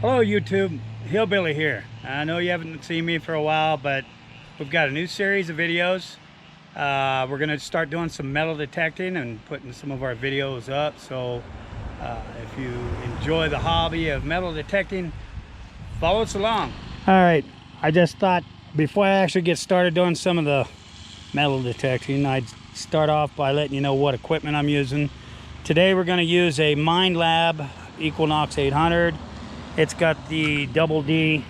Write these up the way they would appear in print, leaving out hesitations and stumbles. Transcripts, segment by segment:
Hello YouTube, HillBilly here. I know you haven't seen me for a while, but we've got a new series of videos. We're going to start doing some metal detecting and putting some of our videos up. So if you enjoy the hobby of metal detecting, follow us along. Alright, I just thought before I actually get started doing some of the metal detecting, I'd start off by letting you know what equipment I'm using. Today we're going to use a Minelab Equinox 800. It's got the double D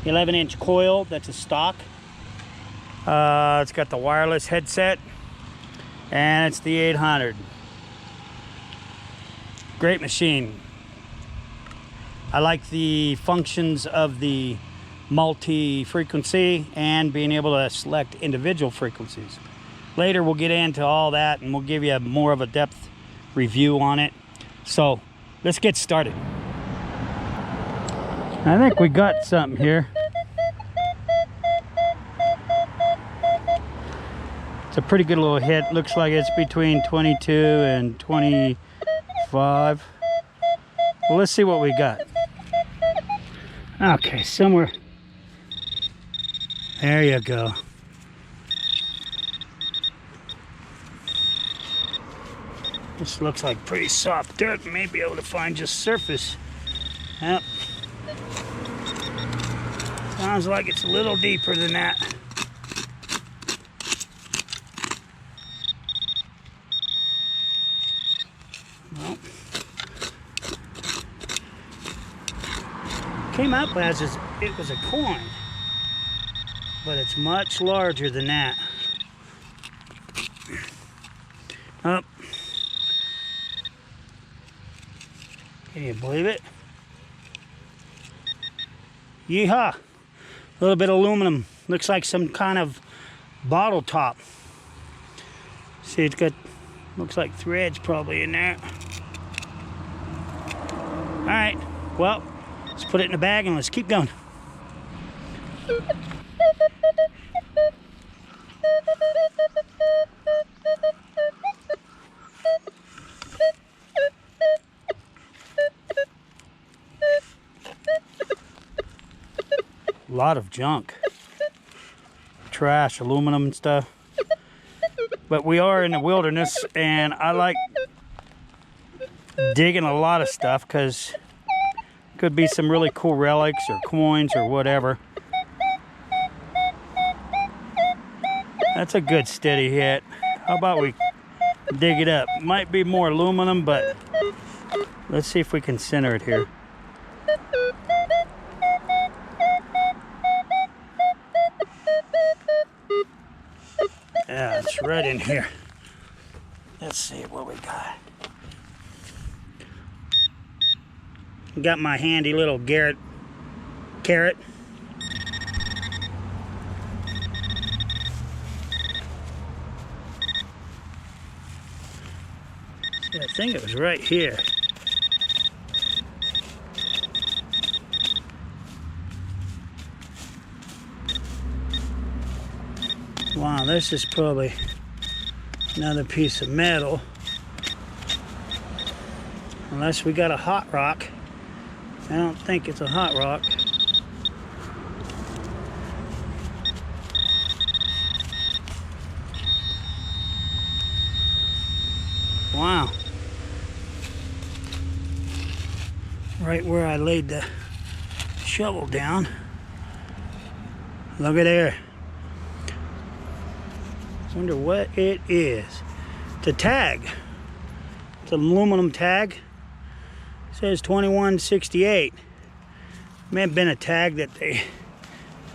11-inch coil, that's a stock. It's got the wireless headset, and it's the 800. Great machine. I like the functions of the multi-frequency and being able to select individual frequencies. Later we'll get into all that and we'll give you more of a depth review on it. So let's get started. I think we got something here. It's a pretty good little hit. Looks like it's between 22 and 25. Well, let's see what we got. Okay, somewhere. There you go. This looks like pretty soft dirt. May be able to find just surface. Yep. Sounds like it's a little deeper than that. Well, came up as it was a coin, but it's much larger than that. Oh. Can you believe it? Yeehaw! A little bit of aluminum. Looks like some kind of bottle top. See, it's got, looks like threads probably in there. Alright, well, let's put it in a bag and let's keep going. A lot of junk, trash, aluminum and stuff, but we are in the wilderness and I like digging a lot of stuff because could be some really cool relics or coins or whatever. That's a good steady hit. How about we dig it up? Might be more aluminum, but let's see if we can center it here. Yeah, it's right in here. Let's see what we got. Got my handy little Garrett carrot. See, I think it was right here. Wow, this is probably another piece of metal. Unless we got a hot rock. I don't think it's a hot rock. Wow. Right where I laid the shovel down. Look at there. Wonder what it is. It's a tag. It's an aluminum tag. It says 2168. May have been a tag that they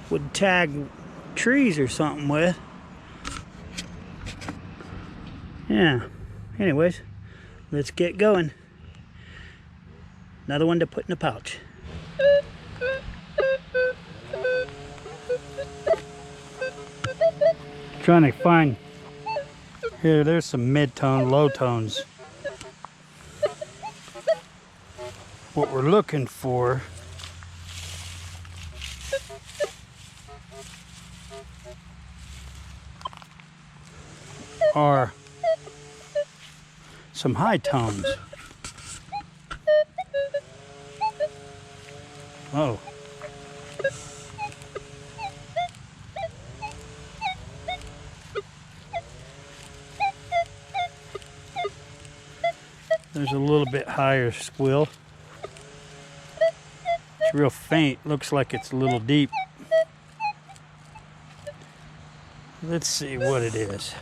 would tag trees or something with. Yeah. Anyways, let's get going. Another one to put in a pouch. Trying to find here, there's some mid-tone, low tones. What we're looking for are some high tones. Oh. There's a little bit higher squill. It's real faint. Looks like it's a little deep. Let's see what it is.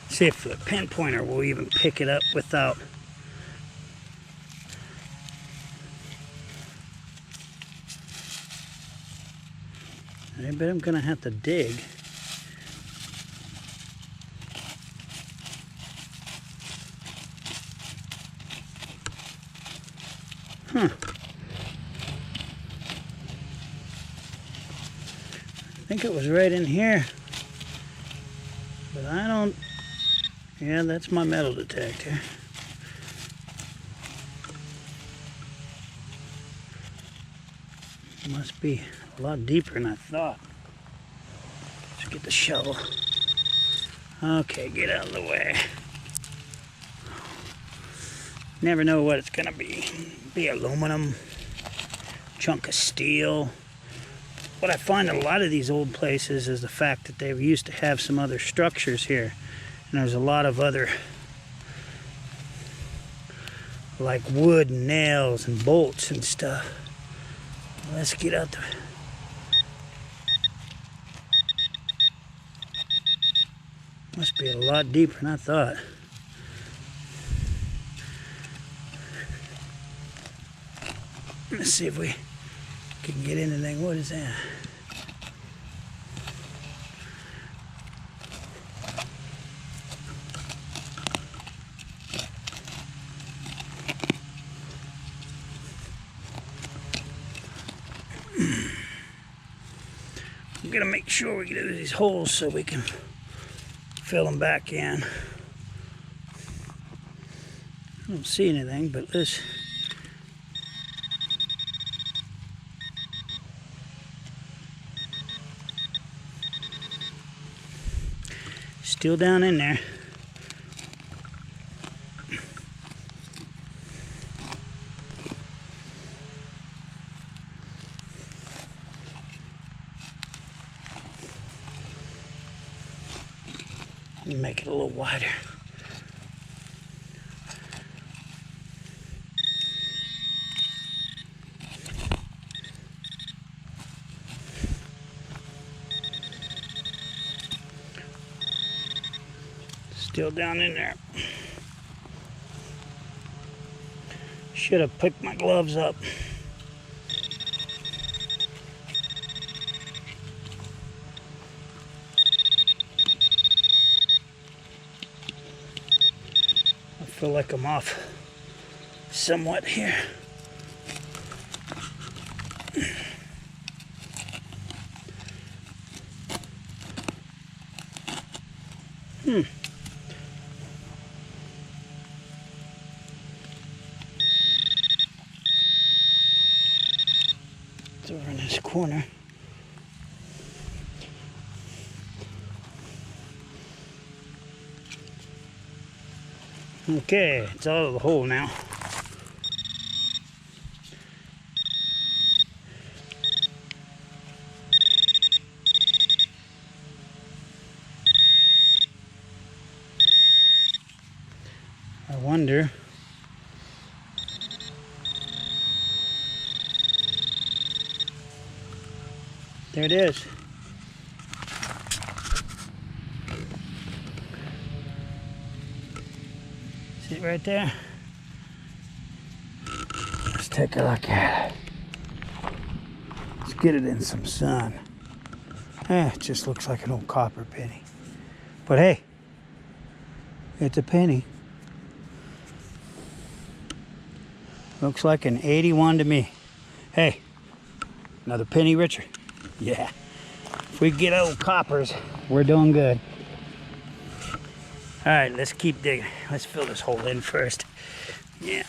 See if the pinpointer will even pick it up without. I bet I'm gonna have to dig. Huh. I think it was right in here, but I don't. Yeah, that's my metal detector. It must be a lot deeper than I thought. Let's get the shovel. Okay, get out of the way. Never know what it's gonna be. Be aluminum, chunk of steel. What I find in a lot of these old places is the fact that they used to have some other structures here. And there's a lot of other, like wood and nails and bolts and stuff. Let's get out there. Must be a lot deeper than I thought. Let's see if we can get anything. What is that? I'm gonna make sure we get into these holes so we can fill them back in. I don't see anything, but let's. Still down in there. Make it a little wider. Still down in there. Should have picked my gloves up. I feel like I'm off somewhat here. It's over in this corner. Okay, it's out of the hole now. I wonder. There it is. See it right there? Let's take a look at it. Let's get it in some sun. It just looks like an old copper penny. But hey, it's a penny. Looks like an 81 to me. Hey, another penny richer. Yeah. If we get old coppers, we're doing good. All right, let's keep digging. Let's fill this hole in first. Yeah,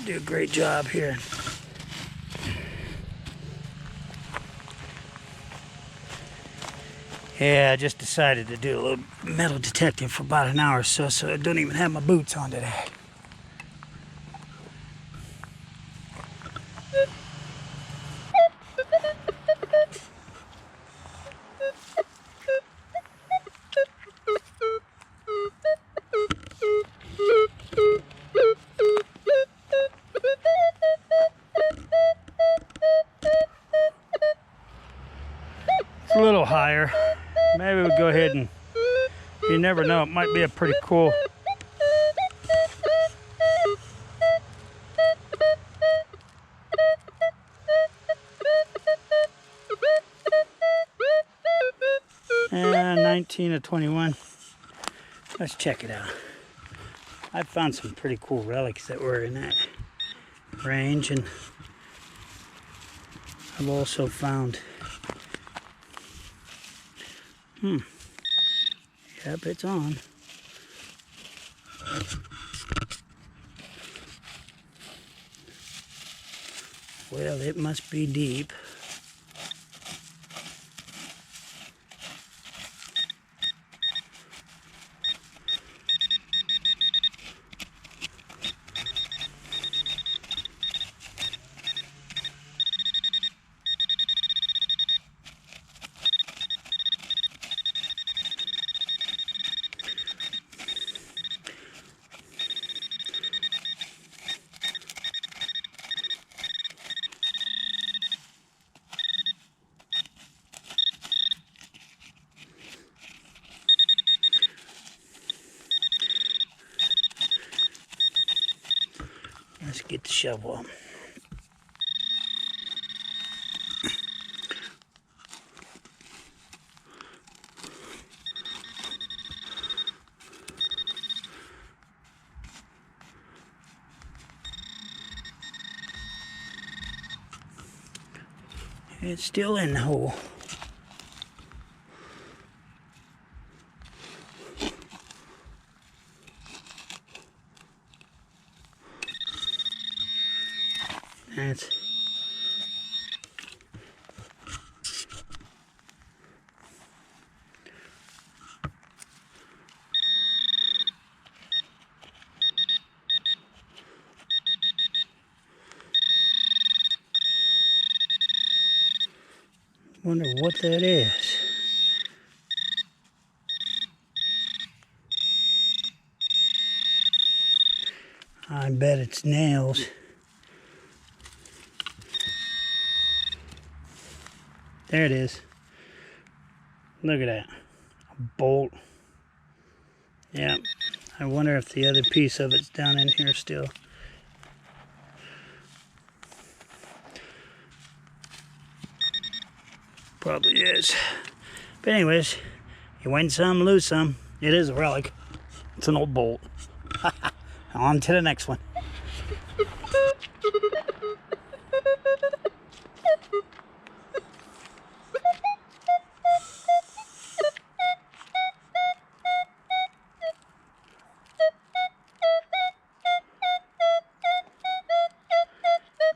do a great job here. Yeah, I just decided to do a little metal detecting for about an hour or so, so I don't even have my boots on today. ahead and, you never know, it might be a pretty cool. And 19 of 21. Let's check it out. I found some pretty cool relics that were in that range, and I've also found, yep, it's on. Well, it must be deep. Let's get the shovel up. It's still in the hole. That's wonder what that is. I bet it's nails. There it is. Look at that. A bolt. Yeah. I wonder if the other piece of it's down in here still. Probably is. But anyways, you win some, lose some. It is a relic. It's an old bolt. On to the next one.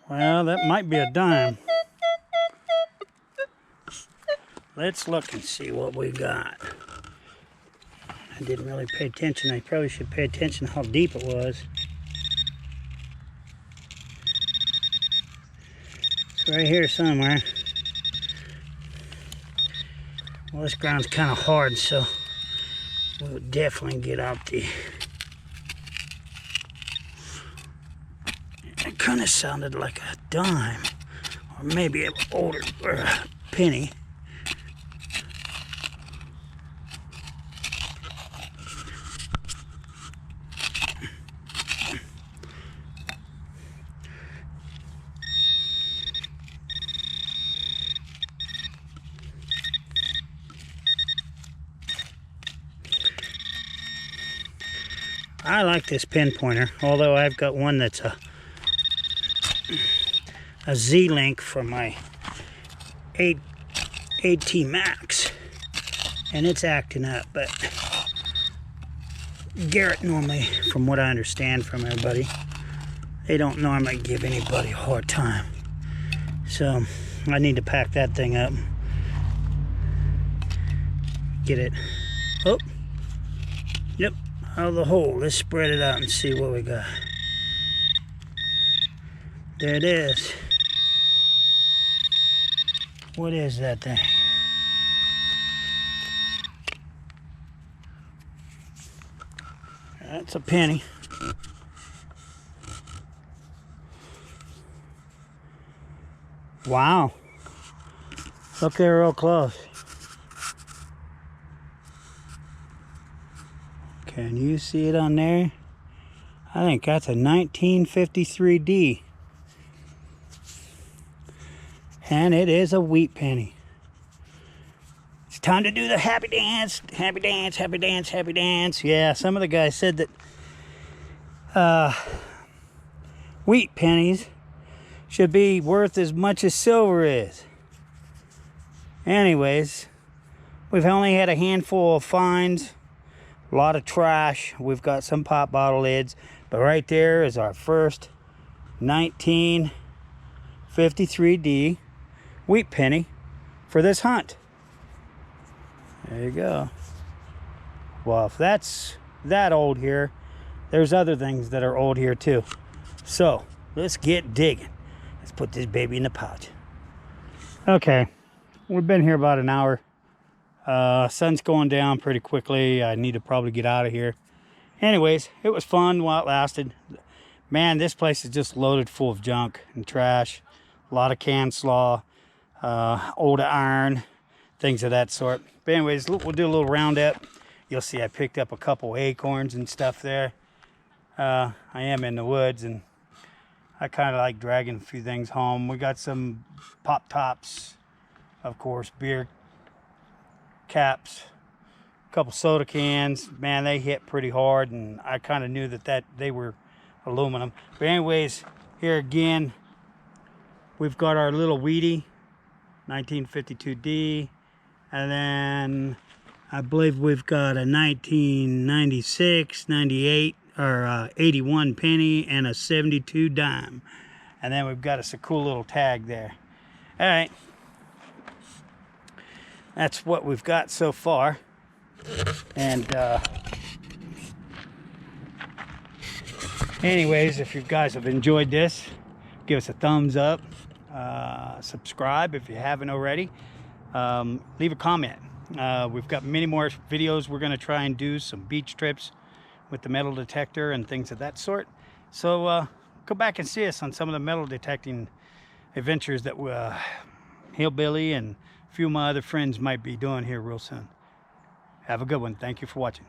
Well, that might be a dime. Let's look and see what we got. I didn't really pay attention. I probably should pay attention how deep it was. It's right here somewhere. Well, this ground's kind of hard, so we'll definitely get out the... It kind of sounded like a dime, or maybe an older or a penny. I like this pin pointer, although I've got one that's a Z-Link for my 8T Max, and it's acting up, but Garrett normally, from what I understand from everybody, they don't normally give anybody a hard time. So I need to pack that thing up. Get it. Oh, yep. Out of the hole. Let's spread it out and see what we got. There it is. What is that thing? That's a penny. Wow. Look there real close. Can you see it on there? I think that's a 1953D. And it is a wheat penny. It's time to do the happy dance. Happy dance, happy dance, happy dance. Yeah, some of the guys said that wheat pennies should be worth as much as silver is. Anyways, we've only had a handful of finds. A lot of trash. We've got some pop bottle lids. But right there is our first 1953D wheat penny for this hunt. There you go. Well, if that's that old here, there's other things that are old here too. So let's get digging. Let's put this baby in the pouch. Okay, we've been here about an hour. Sun's going down pretty quickly. I need to probably get out of here. Anyways, it was fun while it lasted. Man, this place is just loaded full of junk and trash. A lot of can slaw, old iron, things of that sort. But anyways, we'll do a little roundup. You'll see I picked up a couple acorns and stuff there. I am in the woods, and I kind of like dragging a few things home. We got some pop tops, of course, beer caps, a couple soda cans. Man, they hit pretty hard, and I kind of knew that they were aluminum. But anyways, here again, we've got our little Wheatie 1952D, and then I believe we've got a 1996, 98, or 81 penny and a 72 dime. And then we've got us a cool little tag there. All right. That's what we've got so far. And anyways, if you guys have enjoyed this, give us a thumbs up. Subscribe if you haven't already. Leave a comment. We've got many more videos. We're going to try and do some beach trips with the metal detector and things of that sort. So go back and see us on some of the metal detecting adventures that HillBilly and a few of my other friends might be doing here real soon. Have a good one. Thank you for watching.